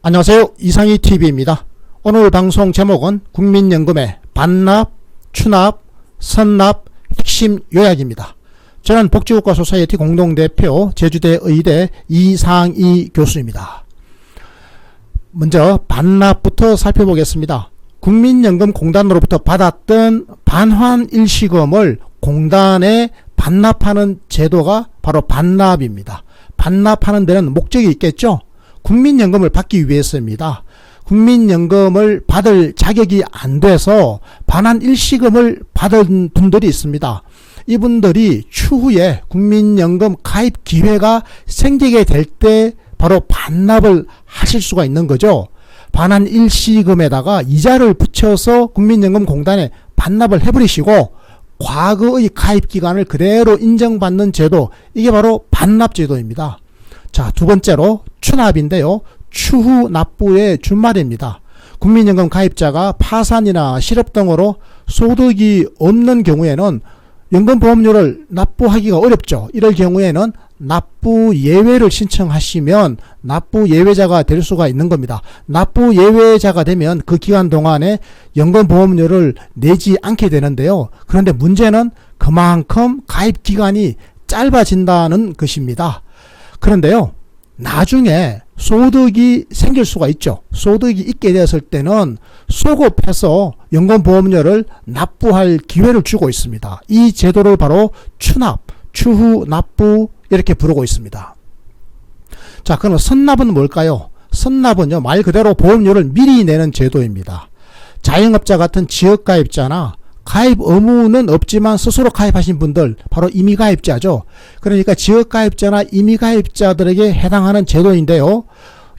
안녕하세요. 이상희TV입니다. 오늘 방송 제목은 국민연금의 반납, 추납, 선납 핵심 요약입니다. 저는 복지국가 소사이어티 공동대표 제주대 의대 이상희 교수입니다. 먼저 반납부터 살펴보겠습니다. 국민연금공단으로부터 받았던 반환 일시금을 공단에 반납하는 제도가 바로 반납입니다. 반납하는 데는 목적이 있겠죠. 국민연금을 받기 위해서입니다. 국민연금을 받을 자격이 안 돼서 반환 일시금을 받은 분들이 있습니다. 이분들이 추후에 국민연금 가입 기회가 생기게 될 때 바로 반납을 하실 수가 있는 거죠. 반환 일시금에다가 이자를 붙여서 국민연금공단에 반납을 해버리시고 과거의 가입 기간을 그대로 인정받는 제도, 이게 바로 반납제도입니다. 자, 두 번째로 추납인데요. 추후 납부의 준말입니다. 국민연금 가입자가 파산이나 실업 등으로 소득이 없는 경우에는 연금보험료를 납부하기가 어렵죠. 이럴 경우에는 납부 예외를 신청하시면 납부 예외자가 될 수가 있는 겁니다. 납부 예외자가 되면 그 기간 동안에 연금보험료를 내지 않게 되는데요. 그런데 문제는 그만큼 가입 기간이 짧아진다는 것입니다. 그런데요, 나중에 소득이 생길 수가 있죠. 소득이 있게 되었을 때는 소급해서 연금보험료를 납부할 기회를 주고 있습니다. 이 제도를 바로 추납, 추후 납부 이렇게 부르고 있습니다. 자, 그럼 선납은 뭘까요? 선납은요, 말 그대로 보험료를 미리 내는 제도입니다. 자영업자 같은 지역가입자나 가입 의무는 없지만 스스로 가입하신 분들, 바로 임의가입자죠. 그러니까 지역가입자나 임의가입자들에게 해당하는 제도인데요.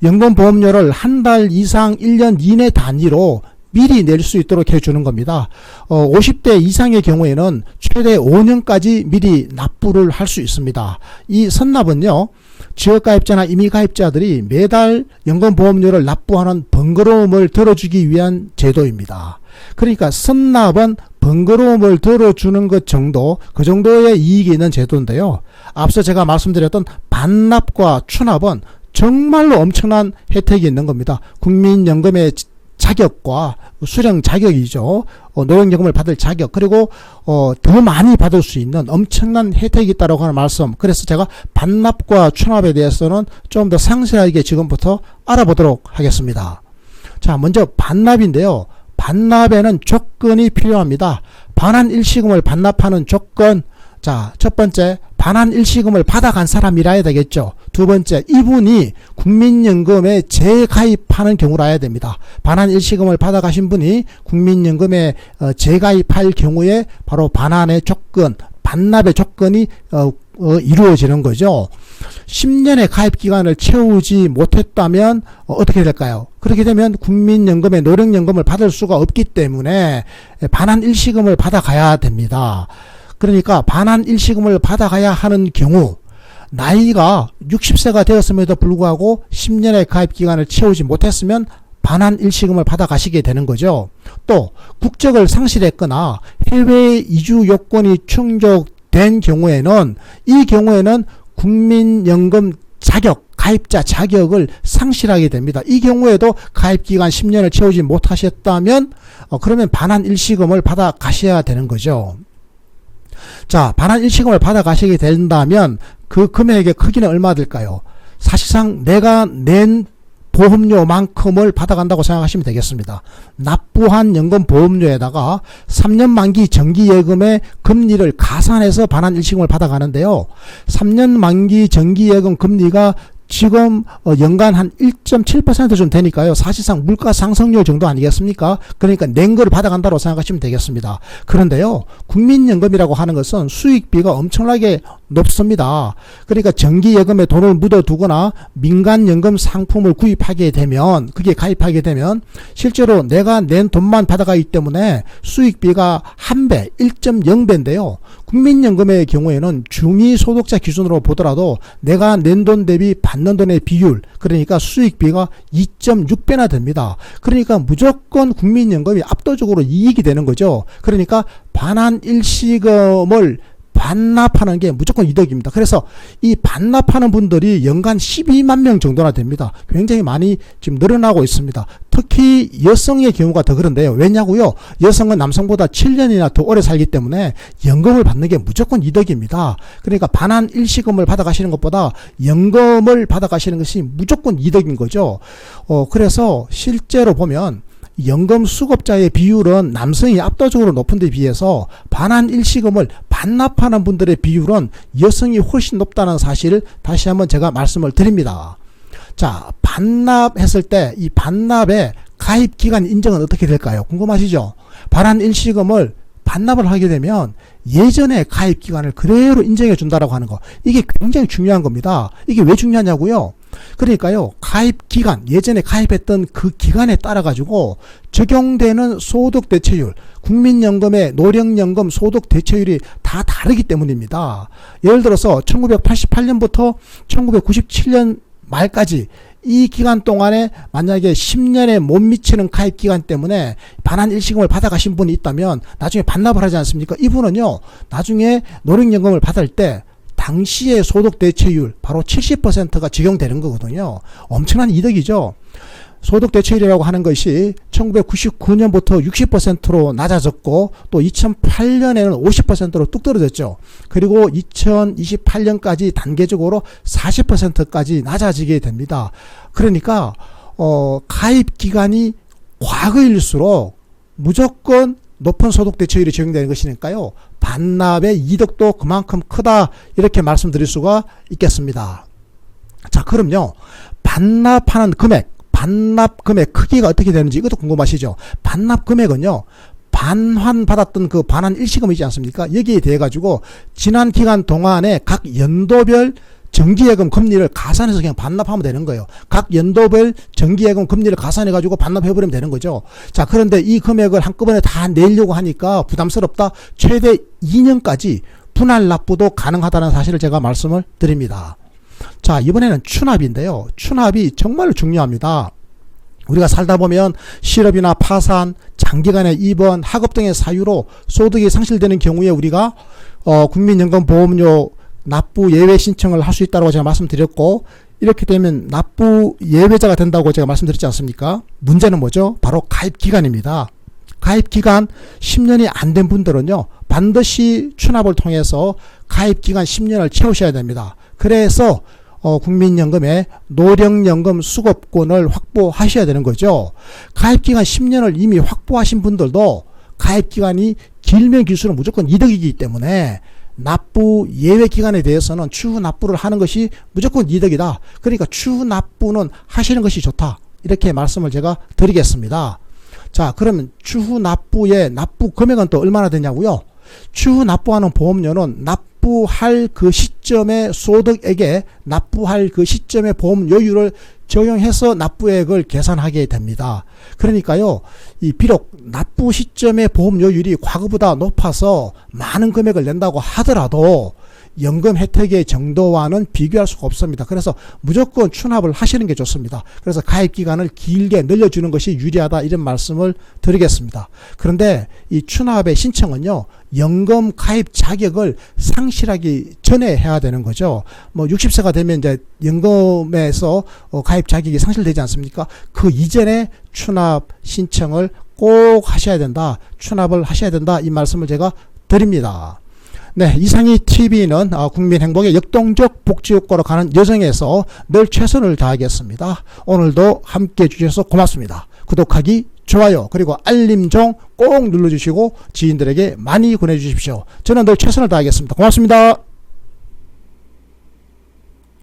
연금보험료를 한 달 이상 1년 이내 단위로 미리 낼 수 있도록 해주는 겁니다. 50대 이상의 경우에는 최대 5년까지 미리 납부를 할 수 있습니다. 이 선납은요, 지역가입자나 임의가입자들이 매달 연금보험료를 납부하는 번거로움을 덜어주기 위한 제도입니다. 그러니까 선납은 번거로움을 덜어주는 것 정도, 그 정도의 이익이 있는 제도인데요. 앞서 제가 말씀드렸던 반납과 추납은 정말로 엄청난 혜택이 있는 겁니다. 국민연금의 자격과 수령 자격이죠. 노령연금을 받을 자격, 그리고 더 많이 받을 수 있는 엄청난 혜택이 있다고 하는 말씀. 그래서 제가 반납과 추납에 대해서는 좀 더 상세하게 지금부터 알아보도록 하겠습니다. 자, 먼저 반납인데요. 반납에는 조건이 필요합니다. 반환 일시금을 반납하는 조건. 자, 첫 번째, 반환 일시금을 받아간 사람이라야 되겠죠. 두 번째, 이분이 국민연금에 재가입하는 경우라야 됩니다. 반환 일시금을 받아가신 분이 국민연금에 재가입할 경우에 바로 반환의 조건, 반납의 조건이 이루어지는 거죠. 10년의 가입 기간을 채우지 못했다면 어떻게 될까요? 그렇게 되면 국민연금의 노령연금을 받을 수가 없기 때문에 반환 일시금을 받아가야 됩니다. 그러니까 반환 일시금을 받아가야 하는 경우, 나이가 60세가 되었음에도 불구하고 10년의 가입 기간을 채우지 못했으면 반환 일시금을 받아가시게 되는 거죠. 또 국적을 상실했거나 해외 이주 요건이 충족된 경우에는, 이 경우에는 국민연금 자격, 가입자 자격을 상실하게 됩니다. 이 경우에도 가입기간 10년을 채우지 못하셨다면 그러면 반환 일시금을 받아 가셔야 되는 거죠. 자, 반환 일시금을 받아 가시게 된다면 그 금액의 크기는 얼마 될까요? 사실상 내가 낸 보험료만큼을 받아간다고 생각하시면 되겠습니다. 납부한 연금보험료에다가 3년 만기 정기예금의 금리를 가산해서 반환 일시금을 받아가는데요. 3년 만기 정기예금 금리가 지금 연간 한 1.7% 좀 되니까요. 사실상 물가 상승률 정도 아니겠습니까? 그러니까 낸 거를 받아간다고 생각하시면 되겠습니다. 그런데요, 국민연금이라고 하는 것은 수익비가 엄청나게 높습니다. 그러니까 정기예금에 돈을 묻어두거나 민간연금 상품을 구입하게 되면, 그게 가입하게 되면 실제로 내가 낸 돈만 받아가기 때문에 수익비가 1배, 1.0배인데요. 국민연금의 경우에는 중위소득자 기준으로 보더라도 내가 낸 돈 대비 받는 돈의 비율, 그러니까 수익비가 2.6배나 됩니다. 그러니까 무조건 국민연금이 압도적으로 이익이 되는 거죠. 그러니까 반환 일시금을 반납하는 게 무조건 이득입니다. 그래서 이 반납하는 분들이 연간 12만 명 정도나 됩니다. 굉장히 많이 지금 늘어나고 있습니다. 특히 여성의 경우가 더 그런데요. 왜냐고요? 여성은 남성보다 7년이나 더 오래 살기 때문에 연금을 받는 게 무조건 이득입니다. 그러니까 반환 일시금을 받아가시는 것보다 연금을 받아가시는 것이 무조건 이득인 거죠. 그래서 실제로 보면 연금 수급자의 비율은 남성이 압도적으로 높은 데 비해서 반환 일시금을 반납하는 분들의 비율은 여성이 훨씬 높다는 사실을 다시 한번 제가 말씀을 드립니다. 자, 반납했을 때 이 반납의 가입 기간 인정은 어떻게 될까요? 궁금하시죠? 반환 일시금을 반납을 하게 되면 예전의 가입 기간을 그대로 인정해 준다라고 하는 거, 이게 굉장히 중요한 겁니다. 이게 왜 중요하냐고요? 그러니까요, 가입 기간, 예전에 가입했던 그 기간에 따라 가지고 적용되는 소득 대체율, 국민연금의 노령연금 소득 대체율이 다 다르기 때문입니다. 예를 들어서 1988년부터 1997년 말까지 이 기간 동안에 만약에 10년에 못 미치는 가입 기간 때문에 반환 일시금을 받아가신 분이 있다면 나중에 반납을 하지 않습니까? 이분은요, 나중에 노령연금을 받을 때 당시의 소득 대체율 바로 70%가 적용되는 거거든요. 엄청난 이득이죠. 소득 대체율이라고 하는 것이 1999년부터 60%로 낮아졌고 또 2008년에는 50%로 뚝 떨어졌죠. 그리고 2028년까지 단계적으로 40%까지 낮아지게 됩니다. 그러니까 가입 기간이 과거일수록 무조건 높은 소득 대체율이 적용되는 것이니까요, 반납의 이득도 그만큼 크다, 이렇게 말씀드릴 수가 있겠습니다. 자, 그럼요, 반납하는 금액, 반납 금액 크기가 어떻게 되는지 이것도 궁금하시죠? 반납 금액은요, 반환 받았던 그 반환 일시금이지 않습니까? 여기에 대해 가지고 지난 기간 동안에 각 연도별 정기예금 금리를 가산해서 그냥 반납하면 되는 거예요. 각 연도별 정기예금 금리를 가산해 가지고 반납해버리면 되는 거죠. 자, 그런데 이 금액을 한꺼번에 다 내려고 하니까 부담스럽다. 최대 2년까지 분할 납부도 가능하다는 사실을 제가 말씀을 드립니다. 자, 이번에는 추납인데요. 추납이 정말 중요합니다. 우리가 살다 보면 실업이나 파산, 장기간의 입원, 학업 등의 사유로 소득이 상실되는 경우에 우리가 국민연금보험료 납부 예외 신청을 할 수 있다고 제가 말씀드렸고, 이렇게 되면 납부 예외자가 된다고 제가 말씀드렸지 않습니까? 문제는 뭐죠? 바로 가입 기간입니다. 가입 기간 10년이 안 된 분들은요, 반드시 추납을 통해서 가입 기간 10년을 채우셔야 됩니다. 그래서 국민연금의 노령연금 수급권을 확보하셔야 되는 거죠. 가입기간 10년을 이미 확보하신 분들도 가입기간이 길면 길수록 무조건 이득이기 때문에 납부 예외 기간에 대해서는 추후 납부를 하는 것이 무조건 이득이다. 그러니까 추후 납부는 하시는 것이 좋다, 이렇게 말씀을 제가 드리겠습니다. 자, 그러면 추후 납부의 납부 금액은 또 얼마나 되냐고요? 추후 납부하는 보험료는 납부할 그 시점의 소득액에 납부할 그 시점의 보험료율을 적용해서 납부액을 계산하게 됩니다. 그러니까요, 비록 납부 시점의 보험료율이 과거보다 높아서 많은 금액을 낸다고 하더라도 연금 혜택의 정도와는 비교할 수가 없습니다. 그래서 무조건 추납을 하시는 게 좋습니다. 그래서 가입 기간을 길게 늘려주는 것이 유리하다, 이런 말씀을 드리겠습니다. 그런데 이 추납의 신청은요, 연금 가입 자격을 상실하기 전에 해야 되는 거죠. 60세가 되면 이제 연금에서 가입 자격이 상실되지 않습니까? 그 이전에 추납 신청을 꼭 하셔야 된다, 추납을 하셔야 된다, 이 말씀을 제가 드립니다. 네, 이상희 TV는 국민 행복의 역동적 복지 효과로 가는 여정에서 늘 최선을 다하겠습니다. 오늘도 함께 해주셔서 고맙습니다. 구독하기, 좋아요, 그리고 알림종 꼭 눌러주시고 지인들에게 많이 보내주십시오. 저는 늘 최선을 다하겠습니다. 고맙습니다.